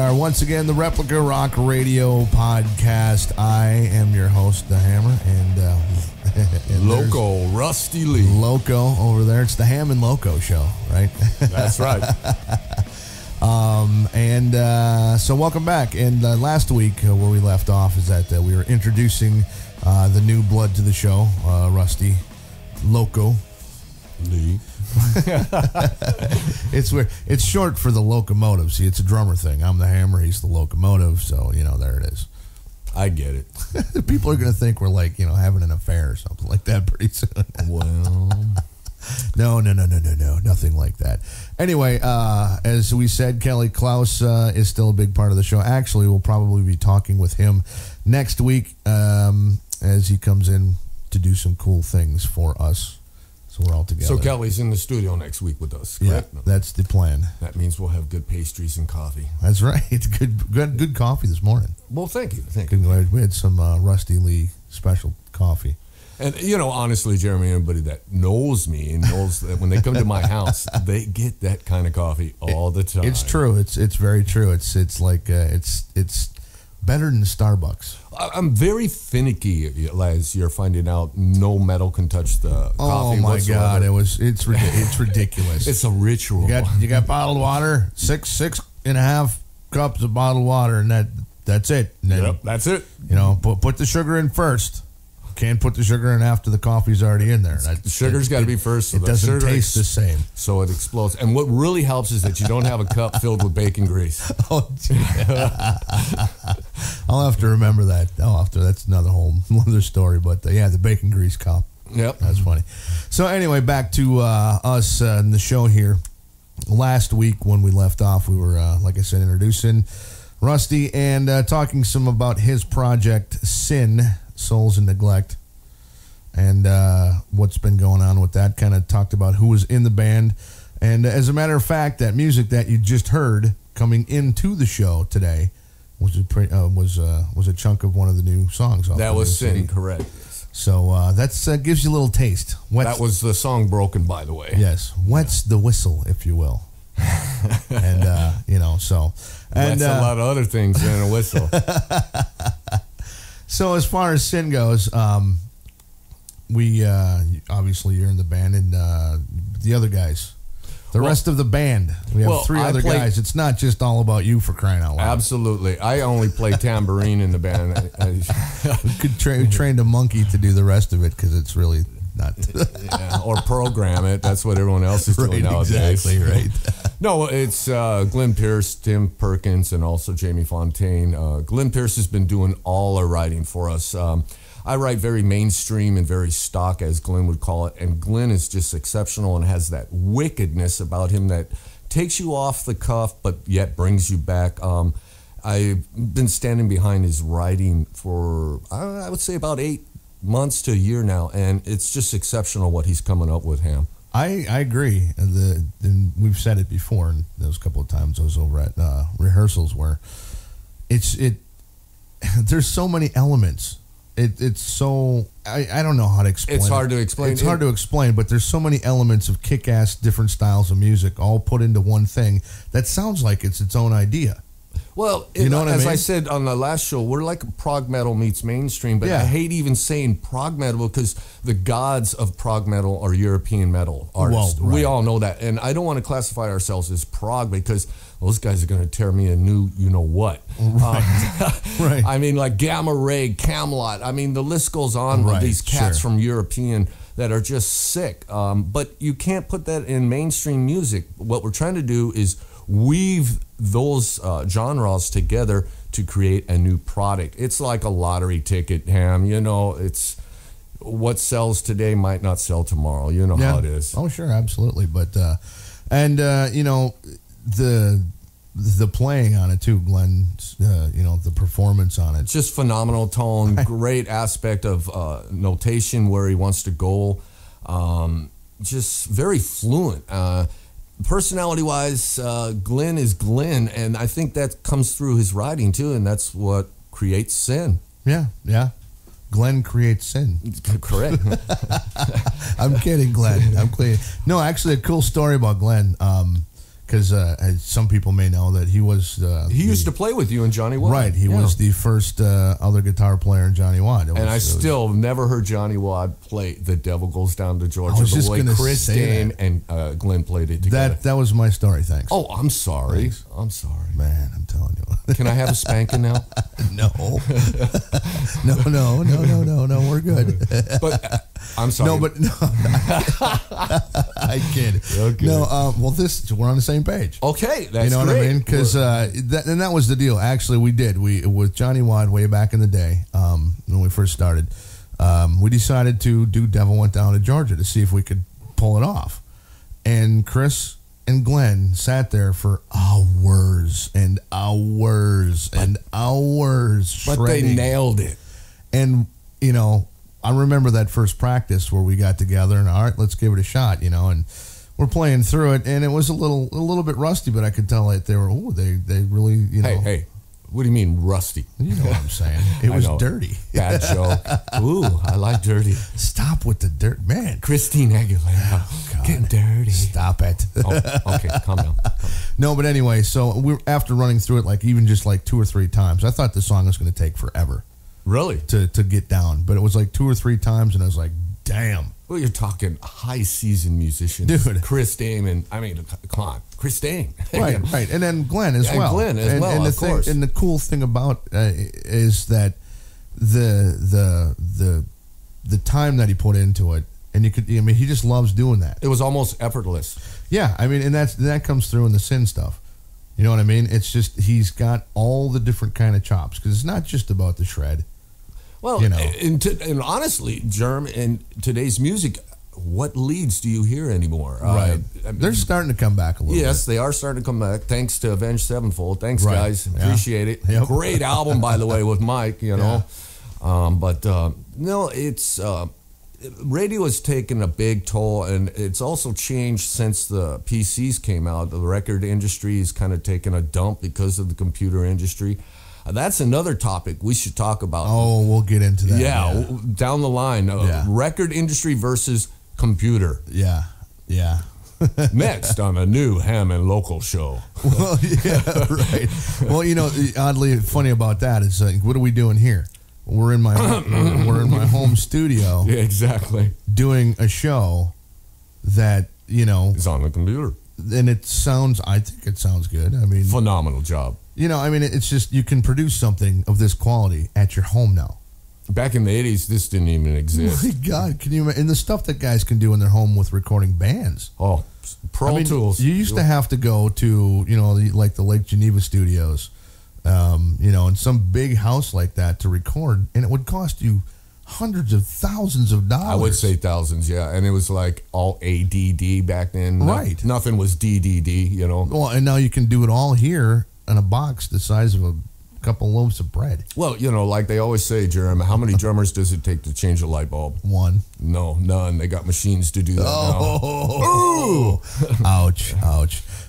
are once again the Replica Rock Radio Podcast. I am your host, The Hammer, and Loco, Rusty Leigh. Loco over there. It's the Ham and Loco show, right? That's right. So welcome back. And last week, where we left off is that we were introducing the new blood to the show, Rusty Loco Leigh. It's weird. It's short for the locomotive. See, it's a drummer thing. I'm the hammer. He's the locomotive. So there it is. I get it. People are going to think we're like having an affair or something like that pretty soon. Well, no, nothing like that. Anyway, as we said, Kelly Klaus is still a big part of the show. Actually, we'll probably be talking with him next week as he comes in to do some cool things for us. So we're all together. So Kelly's in the studio next week with us, correct? Yeah, that's the plan. That means we'll have good pastries and coffee. That's right. It's good coffee this morning. Well, thank you. We had some Rusty Leigh special coffee. And, honestly, Jeremy, everybody that knows me and knows that when they come to my house, they get that kind of coffee all the time. It's true. It's very true. It's like it's better than Starbucks. I'm very finicky, as you're finding out. No metal can touch the coffee. Oh my whatsoever. God! It's ridiculous. It's a ritual. You got bottled water, six and a half cups of bottled water, and that's it. And then, yep, that's it. Put the sugar in first. Can't put the sugar in after the coffee's already in there. The sugar's got to be first. So it doesn't taste the same. So it explodes. And what really helps is that you don't have a cup filled with bacon grease. Oh, I'll have to remember that. That's another story. But the bacon grease cup. Yep. That's funny. So anyway, back to us in the show here. Last week when we left off, we were, like I said, introducing Rusty and talking some about his project, S.I.N, Souls in Neglect, and what's been going on with that. Kind of talked about who was in the band, and as a matter of fact, that music that you just heard coming into the show today was a chunk of one of the new songs. That was S.I.N, correct. So that's gives you a little taste. That was the song "Broken," by the way. Yes, wets the whistle, if you will. And so and that's a lot of other things than a whistle. So as far as S.I.N goes, we obviously you're in the band, and the other guys, the rest of the band, we have three other guys. It's not just all about you, for crying out loud. Absolutely, I only play tambourine in the band. We could train a monkey to do the rest of it because it's really not. Or program it. That's what everyone else is doing nowadays. Exactly right. No, it's Glenn Pierce, Tim Perkins, and also Jamie Fontaine. Glenn Pierce has been doing all our writing for us. I write very mainstream and very stock, as Glenn would call it, and Glenn is just exceptional and has that wickedness about him that takes you off the cuff but yet brings you back. I've been standing behind his writing for, I would say, about 8 months to a year now, and it's just exceptional what he's coming up with, Ham. I agree. And we've said it before, and those couple of times I was over at rehearsals where there's so many elements. It's so I don't know how to explain. It's hard to explain. It's hard to explain, but there's so many elements of kick-ass different styles of music all put into one thing that sounds like it's its own idea. Well, I said on the last show, we're like prog metal meets mainstream, but I hate even saying prog metal because the gods of prog metal are European metal artists. Well, right. We all know that. And I don't want to classify ourselves as prog because those guys are going to tear me a new you-know-what. Right. Right. I mean, like Gamma Ray, Camelot. I mean, the list goes on with these cats from European that are just sick. But you can't put that in mainstream music. What we're trying to do is weave those genres together to create a new product. It's like a lottery ticket, Ham. It's what sells today might not sell tomorrow. You know how it is. Oh, sure, absolutely. But the playing on it too, Glenn. The performance on it. Just phenomenal tone, great aspect of notation where he wants to go. Just very fluent. Personality-wise, Glenn is Glenn, and I think that comes through his writing, too, and that's what creates S.I.N. Yeah. Glenn creates S.I.N. Correct. I'm kidding, Glenn. I'm kidding. No, actually, a cool story about Glenn. because some people may know that he was... he used to play with you and Johnny Watt. Right, he was the first other guitar player in Johnny Watt. I still never heard Johnny Watt play The Devil Goes Down to Georgia the way Chris Dame and Glenn played it together. That was my story, thanks. Oh, I'm sorry. Thanks. I'm sorry. Man, I'm telling you. Can I have a spanking now? No. No, we're good. But I'm sorry. No, but no. I kid. Okay. No, well, we're on the same page. Okay, that's great. You know what I mean? Because that was the deal. Actually, we with Johnny Watt way back in the day when we first started. We decided to do Devil Went Down to Georgia to see if we could pull it off, and Chris and Glenn sat there for hours and hours and hours. But they nailed it. And I remember that first practice where we got together and all right, let's give it a shot, and we're playing through it, and it was a little bit rusty, but I could tell that they were they really Hey, what do you mean rusty? You know what I'm saying? It was dirty. Bad joke. Ooh, I like dirty. Stop with the dirt, man. Christine Aguilera, getting dirty. Stop it. Okay, calm down. No, but anyway, so after running through it even just 2 or 3 times, I thought the song was going to take forever. Really? To get down, but it was 2 or 3 times, and I was like, damn. Well, you're talking high season musicians, dude. Chris Dame, and come on, Chris Dame, right, and then Glenn as well. Glenn as well, of course. And the cool thing about is that the time that he put into it, and he just loves doing that. It was almost effortless. Yeah, and that comes through in the S.I.N stuff. You know what I mean? It's just he's got all the different kind of chops because it's not just about the shred. Well, and honestly, Germ, in today's music, what leads do you hear anymore? Right. They're starting to come back a little bit. Yes, they are starting to come back, thanks to Avenged Sevenfold. Thanks, guys. Yeah. Appreciate it. Yep. Great album, by the way, with Mike, Yeah. It's... radio has taken a big toll, and it's also changed since the PCs came out. The record industry has kind of taken a dump because of the computer industry. That's another topic we should talk about. Oh, we'll get into that. Yeah, down the line. Record industry versus computer. Yeah. Next on a new Ham and Local show. Well, yeah, right. Well, oddly funny about that is what are we doing here? We're in my home studio. Yeah, exactly. Doing a show that is on the computer, and I think it sounds good. I mean, phenomenal job. It's just you can produce something of this quality at your home now. Back in the 80s, this didn't even exist. My God, can you imagine? And the stuff that guys can do in their home with recording bands. Oh, Pro Tools. You used to have to go to the Lake Geneva studios. In some big house like that to record, and it would cost you hundreds of thousands of dollars. I would say thousands, yeah. And it was all ADD back then. Right. Nothing was DDD, Well, and now you can do it all here in a box the size of a couple loaves of bread. Well, like they always say, Jeremy, how many drummers does it take to change a light bulb? One. No, none. They got machines to do that now. Ouch.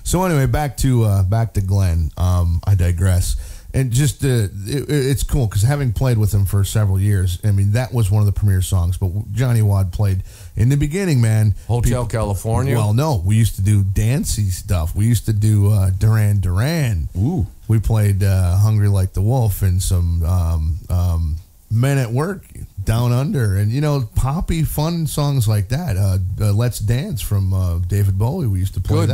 So anyway, back to Glenn. I digress. And just it's cool because having played with him for several years, that was one of the premier songs. But Johnny Watt played in the beginning, man. Hotel California. Well, no, we used to do dancey stuff. We used to do Duran Duran. Ooh. We played Hungry Like the Wolf and some Men at Work, Down Under, and poppy fun songs like that. Let's Dance from David Bowie. We used to play that.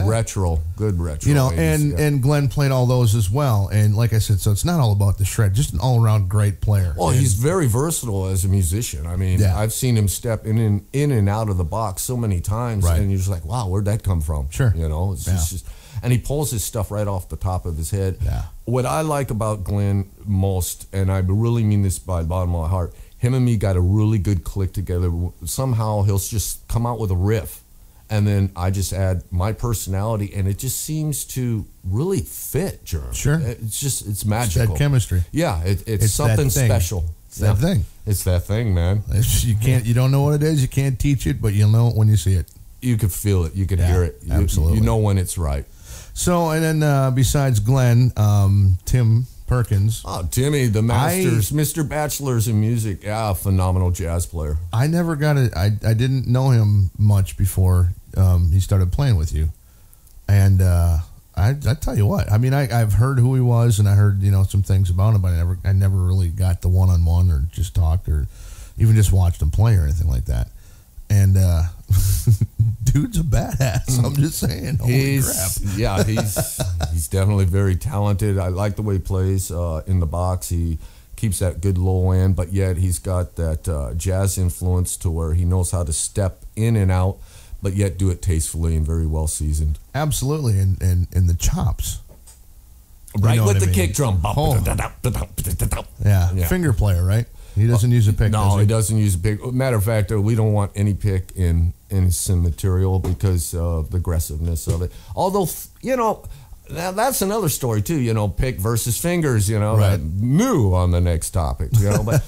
Good retro. And Glenn played all those as well. And like I said, so it's not all about the shred. Just an all around great player. Well, he's very versatile as a musician. I've seen him step in and out of the box so many times, and you're just like, wow, where'd that come from? Sure. It's just. And he pulls his stuff right off the top of his head. Yeah. What I like about Glenn most, and I really mean this by the bottom of my heart, him and me got a really good click together. Somehow he'll just come out with a riff, and then I just add my personality, and it just seems to really fit, Jerm. Sure. It's magical. It's that chemistry. Yeah, it's something special. It's that thing. It's that thing, man. You don't know what it is. You can't teach it, but you'll know it when you see it. You could feel it. You could hear it. Absolutely. You know when it's right. So, and then besides Glenn, Tim Perkins. Oh, Timmy, the Masters, Mr. Bachelors in music. Yeah, phenomenal jazz player. I never got it. I didn't know him much before he started playing with you. And I tell you what. I mean, I've heard who he was, and I heard some things about him, but I never really got the one-on-one or just talked or even just watched him play or anything like that. And dude's a badass. I'm just saying. Holy crap! Yeah, he's definitely very talented. I like the way he plays in the box. He keeps that good low end, but yet he's got that jazz influence to where he knows how to step in and out, but yet do it tastefully and very well seasoned. Absolutely, and the chops. Right, with the kick drum. Yeah, finger player, right? He doesn't use a pick. No, he doesn't use a pick. Matter of fact, we don't want any pick in some material because of the aggressiveness of it. Although, now that's another story too. Pick versus fingers. Right. New on the next topic. But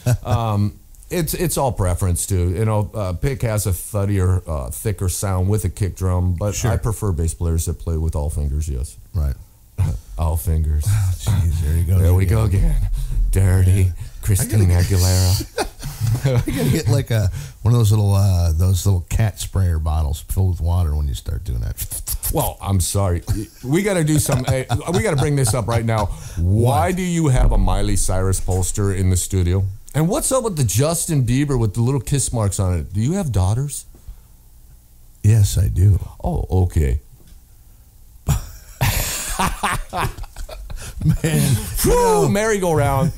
it's all preference too. Pick has a thuddier, thicker sound with a kick drum, but sure. I prefer bass players that play with all fingers. Yes. Right. All fingers. Jeez, there you go. There we go again. Dirty Christina Aguilera. I gotta get like one of those little cat sprayer bottles filled with water when you start doing that. Well, I'm sorry. We got to do some. We got to bring this up right now. Why do you have a Miley Cyrus poster in the studio? And what's up with the Justin Bieber with the little kiss marks on it? Do you have daughters? Yes, I do. Oh, okay. Man, merry-go-round.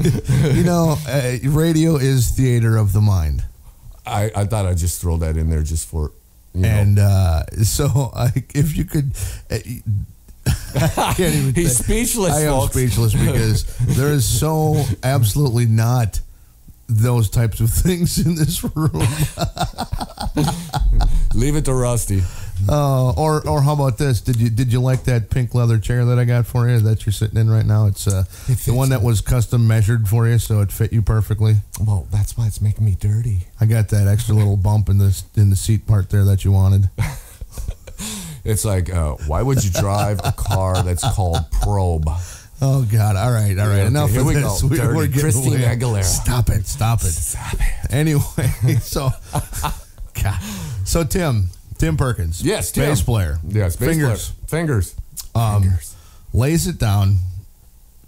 Radio is theater of the mind. I thought I'd just throw that in there just for, so if you could, I can't even. He's speechless. I am speechless because there is so absolutely not those types of things in this room. Leave it to Rusty. Or how about this? Did you like that pink leather chair that I got for you that you're sitting in right now? It's the one that was custom measured for you, so it fit you perfectly. Well, that's why it's making me dirty. I got that extra little bump in the seat part there that you wanted. It's like, why would you drive a car that's called Probe? Oh God! All right. Okay, Enough here of we this. Go. We're getting Christina Aguilera. Stop it. Anyway, so Tim Perkins. Yes, Tim. Bass player. Yes, bass Fingers. Fingers. Lays it down.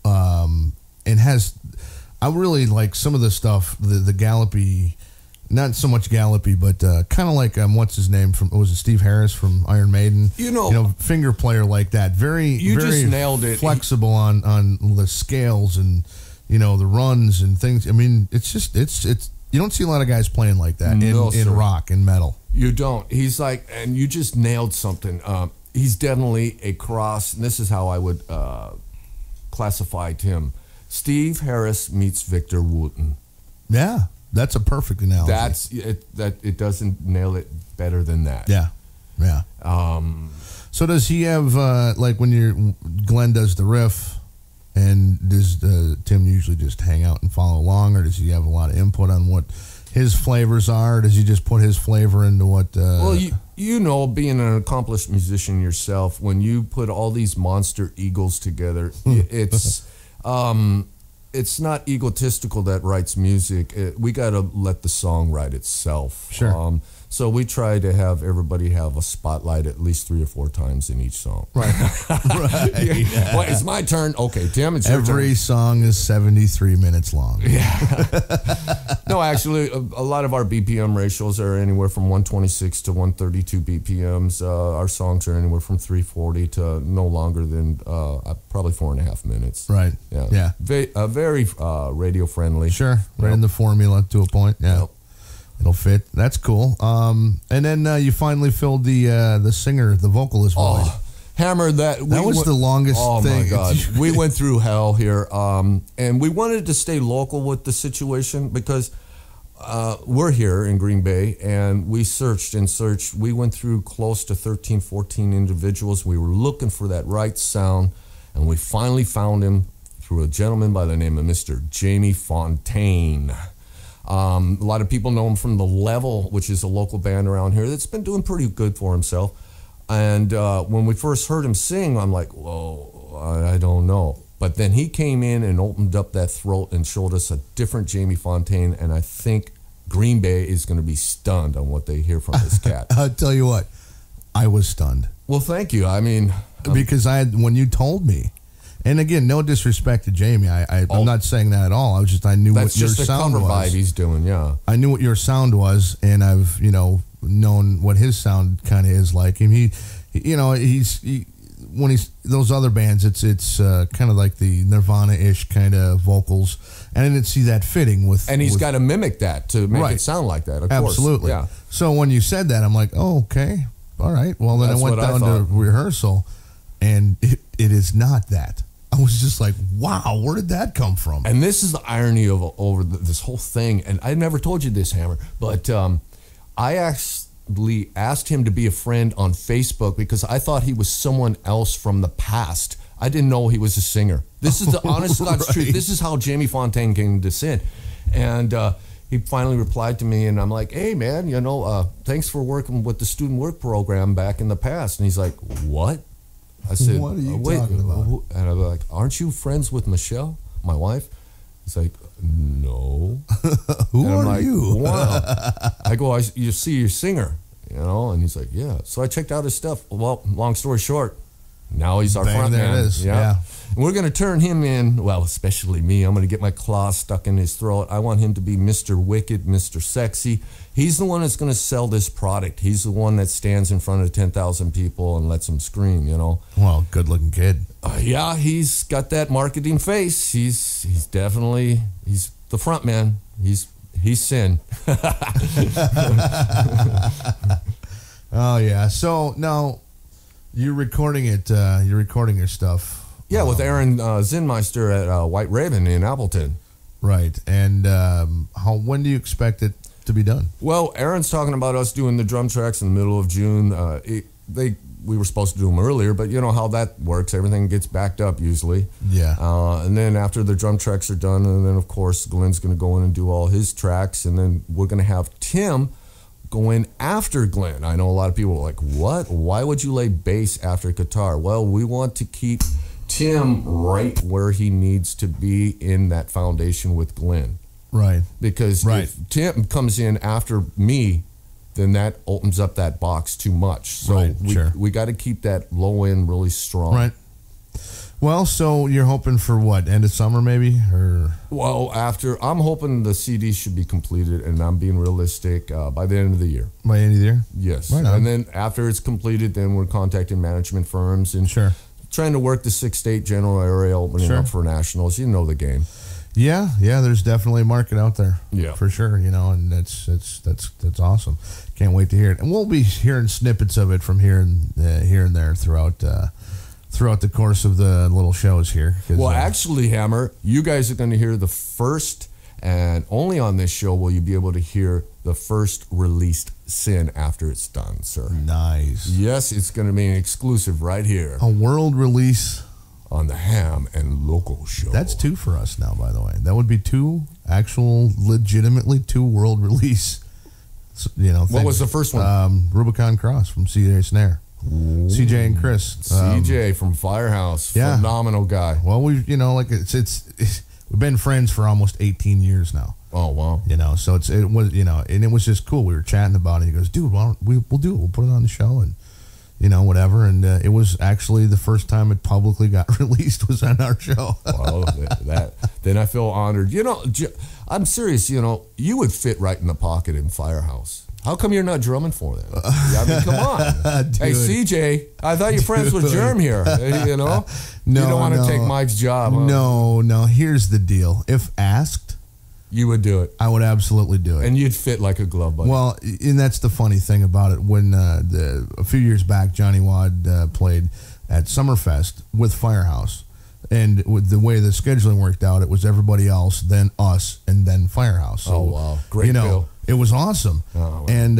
And has. I really like some of the stuff. The gallopy. Not so much gallopy, but kind of like what's his name from? Was it Steve Harris from Iron Maiden? Finger player like that. Very just nailed it. Flexible on the scales and the runs and things. I mean, it's you don't see a lot of guys playing like that in rock and metal. You don't. He's like, and you just nailed something. He's definitely a cross. And this is how I would classify Tim. Steve Harris meets Victor Wooten. Yeah. That's a perfect analogy. That's it. It doesn't nail it better than that. Yeah. So does he have like when Glenn does the riff, and does Tim usually just hang out and follow along, or does he have a lot of input on what his flavors are? Or does he just put his flavor into what? Well, being an accomplished musician yourself, when you put all these monster egos together, it's not egotistical that writes music. We got to let the song write itself. Sure. So we try to have everybody have a spotlight at least 3 or 4 times in each song. Right. Yeah. Well, it's my turn. Okay, Tim, it's your turn. Every song is 73 minutes long. Yeah. No, actually, a lot of our BPM ratios are anywhere from 126 to 132 BPMs. Our songs are anywhere from 340 to no longer than probably 4.5 minutes. Right. Yeah. Very radio friendly. Sure. Right in the formula to a point. Yeah. Yep. It'll fit. That's cool. And then you finally filled the singer, the vocalist void. Hammered that. That was the longest thing. Oh, my God. We went through hell here. And we wanted to stay local with the situation because we're here in Green Bay, and we searched and searched. We went through close to 13, 14 individuals. We were looking for that right sound, and we finally found him through a gentleman by the name of Mr. Jamie Fontaine. A lot of people know him from The Level, which is a local band around here that's been doing pretty good for himself. And when we first heard him sing, I'm like, whoa, I don't know. But then he came in and opened up that throat and showed us a different Jamie Fontaine, and I think Green Bay is going to be stunned on what they hear from this cat. I'll tell you what, I was stunned. Well, thank you. I mean, because when you told me, and again, no disrespect to Jamie, I'm not saying that at all. I knew what your sound was. That's just a cover vibe he's doing, yeah. I knew what your sound was, and I've known what his sound kind of is like. And when he's those other bands, it's kind of like the Nirvana-ish kind of vocals, and I didn't see that fitting with. And he's got to mimic that to make it sound like that. Of course, absolutely. Yeah. So when you said that, I'm like, oh, okay, all right. Well, then I went down to rehearsal, and it is not that. I was just like, wow, where did that come from? And this is the irony of over this whole thing. And I never told you this, Hammer, but I actually asked him to be a friend on Facebook because I thought he was someone else from the past. I didn't know he was a singer. This is the honest to God's truth. This is how Jamie Fontaine came to S.I.N. And he finally replied to me, and I'm like, hey, man, thanks for working with the student work program back in the past. And he's like, what? I said, what are you talking about? And I'm like, aren't you friends with Michelle, my wife? He's like, no. Who are you? Wow. I go, you see your singer, and he's like, yeah. So I checked out his stuff. Well, long story short, now he's our front man. There it is. Yeah. And we're going to turn him in, well, especially me. I'm going to get my claws stuck in his throat. I want him to be Mr. Wicked, Mr. Sexy. He's the one that's going to sell this product. He's the one that stands in front of 10,000 people and lets them scream, Well, good-looking kid. Yeah, he's got that marketing face. He's definitely, he's the front man. He's S.I.N. Oh, yeah. So, now, you're recording it. You're recording your stuff. Yeah, with Aaron Zinmeister at White Raven in Appleton. Right. And when do you expect it to be done? Well, Aaron's talking about us doing the drum tracks in the middle of June. We were supposed to do them earlier, but you know how that works. Everything gets backed up usually. Yeah. And then after the drum tracks are done, and then, of course, Glenn's going to go in and do all his tracks, and then we're going to have Tim go in after Glenn. I know a lot of people are like, what? Why would you lay bass after guitar? Well, we want to keep Tim right where he needs to be in that foundation with Glenn. Right. Because if Tim comes in after me, then that opens up that box too much. So we got to keep that low end really strong. Right. Well, so you're hoping for what? End of summer maybe? Well, I'm hoping the CD should be completed, and I'm being realistic, by the end of the year. By the end of the year? Yes. Right on. And then after it's completed, then we're contacting management firms and trying to work the 6-state general area, opening up for nationals. You know the game. Yeah, there's definitely a market out there. Yeah. For sure, and that's awesome. Can't wait to hear it. And we'll be hearing snippets of it from here and there throughout the course of the little shows here. Well, actually, Hammer, you guys are going to hear the first, and only on this show will you be able to hear the first released S.I.N. after it's done, sir. Nice. Yes, it's going to be an exclusive right here. A world release on the Ham and Loco show. That's 2 for us now, by the way. That would be 2 legitimately 2 world release. Things. What was the first one? Rubicon Cross from CJ Snare. Ooh. CJ and Chris. CJ from Firehouse. Phenomenal guy. Well, we've we've been friends for almost 18 years now. Oh, wow. So it was and it was just cool. We were chatting about it. He goes, dude, we'll do it. We'll put it on the show and whatever. And it was actually the first time it publicly got released was on our show. Well, then I feel honored. I'm serious. You would fit right in the pocket in Firehouse. How come you're not drumming for them? Come on. Hey, CJ, I thought you're friends with Germ here. You don't want to take Mike's job. Huh? No. Here's the deal. If asked, you would do it. I would absolutely do it. And you'd fit like a glove, buddy. Well, and that's the funny thing about it. When a few years back, Johnny Wad played at Summerfest with Firehouse. And with the way the scheduling worked out, it was everybody else, then us, and then Firehouse. So, wow. Great bill. It was awesome. Oh, wow. And,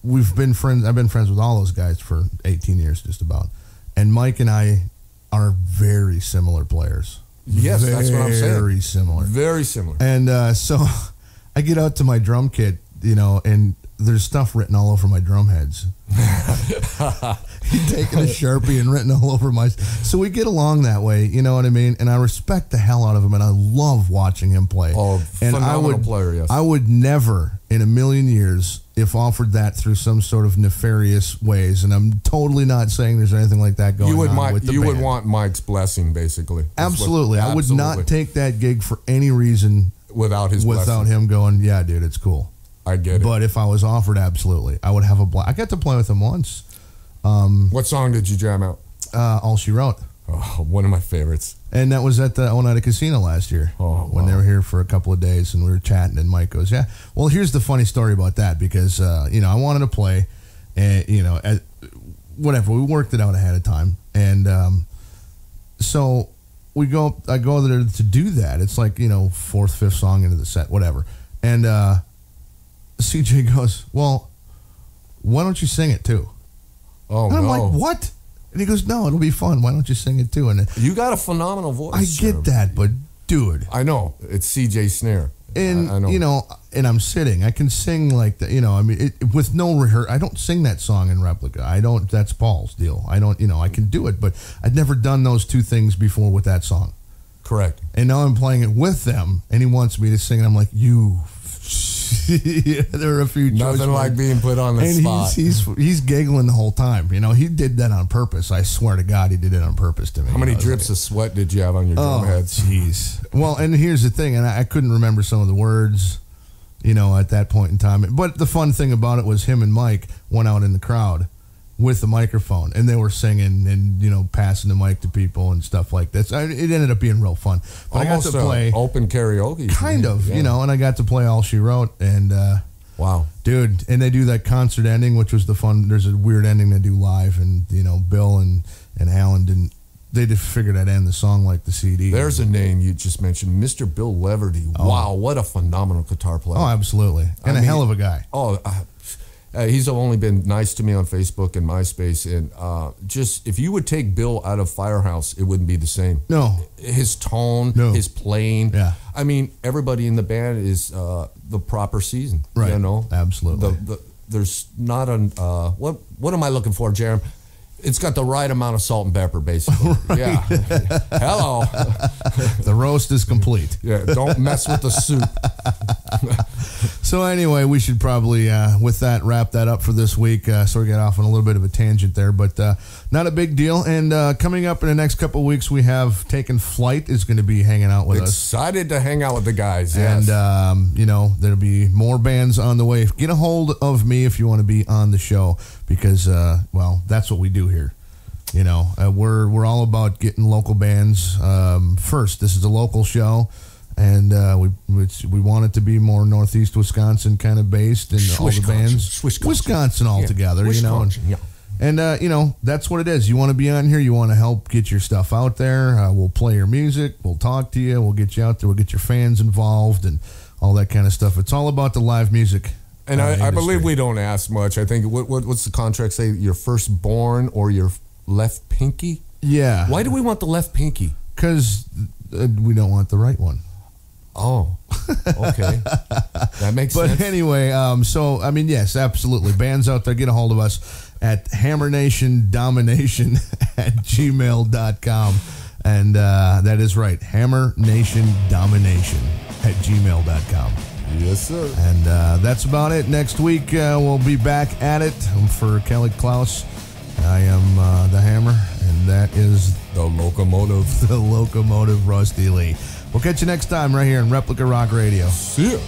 we've been friends. I've been friends with all those guys for 18 years, just about. And Mike and I are very similar players. Yes, that's what I'm saying. Very similar. Very similar. And so I get out to my drum kit, and there's stuff written all over my drum heads. He'd taken a Sharpie and written all over my... So we get along that way, you know what I mean? And I respect the hell out of him, and I love watching him play. Oh, phenomenal player, yes. I would never, in a million years if offered that through some sort of nefarious ways. And I'm totally not saying there's anything like that going on with the You band. would want Mike's blessing, basically. Absolutely. I would not take that gig for any reason without his blessing. Without him going, yeah, dude, it's cool. I get it. But if I was offered, absolutely. I would have a blast. I got to play with him once. What song did you jam out? All She Wrote. Oh, one of my favorites. And that was at the All Night Casino last year when they were here for a couple of days and we were chatting and Mike goes, yeah. Well, here's the funny story about that because, I wanted to play and, whatever. We worked it out ahead of time. And so I go there to do that. It's like, fourth, fifth song into the set, whatever. And CJ goes, well, why don't you sing it too? Oh, and I'm like, what? And he goes, no, it'll be fun. Why don't you sing it too? And you got a phenomenal voice. I get that, but dude. I know. It's CJ Snare. And, I know. And I'm sitting. I can sing like that, with no rehearsal. I don't sing that song in Replica. That's Paul's deal. I can do it, but I'd never done those two things before with that song. Correct. And now I'm playing it with them, and he wants me to sing, and I'm like, there are a few nothing like being put on the spot. He's giggling the whole time. He did that on purpose. I swear to God, he did it on purpose to me. How many drips of sweat did you have on your drum heads? Jeez. Well, and here's the thing, and I couldn't remember some of the words, at that point in time. But the fun thing about it was him and Mike went out in the crowd with the microphone, and they were singing and passing the mic to people and stuff like that. So it ended up being real fun. But almost I got to play open karaoke, kind of, and I got to play All She Wrote, and wow, dude! And they do that concert ending, which was the fun. There's a weird ending they do live, and Bill and Alan didn't. They just figured I'd end the song like the CD. There's a name you just mentioned, Mr. Bill Leverty. Oh. Wow, what a phenomenal guitar player! Oh, absolutely, and a hell of a guy. Oh. He's only been nice to me on Facebook and MySpace, and just if you would take Bill out of Firehouse, it wouldn't be the same. No, his tone, his playing. Yeah, I mean, everybody in the band is the proper season. Right. Absolutely. There's not an what am I looking for, Jerem? It's got the right amount of salt and pepper, basically. Right. Yeah. Hello. The roast is complete. Yeah. Don't mess with the soup. So anyway, we should probably, with that, wrap that up for this week. So we got off on a little bit of a tangent there, but not a big deal. And coming up in the next couple of weeks, we have Taken Flight is going to be hanging out with us. Excited to hang out with the guys, yes. And, there'll be more bands on the way. Get a hold of me if you want to be on the show because, that's what we do here. We're all about getting local bands first. This is a local show. And we want it to be more Northeast Wisconsin kind of based, and all the bands, Wisconsin all together, And that's what it is. You want to be on here. You want to help get your stuff out there. We'll play your music. We'll talk to you. We'll get you out there. We'll get your fans involved and all that kind of stuff. It's all about the live music. And I believe we don't ask much. I think what's the contract say? Your firstborn or your left pinky? Yeah. Why do we want the left pinky? Because we don't want the right one. Oh, okay. That makes sense. But anyway, yes, absolutely. Bands out there, get a hold of us at hammernationdomination@gmail.com. And that is right, hammernationdomination@gmail.com. Yes, sir. And that's about it. Next week, we'll be back at it. For Kelly Klaus, I am the Hammer, and that is the Locomotive. The Locomotive, Rusty Leigh. We'll catch you next time right here in Replica Rock Radio. See ya.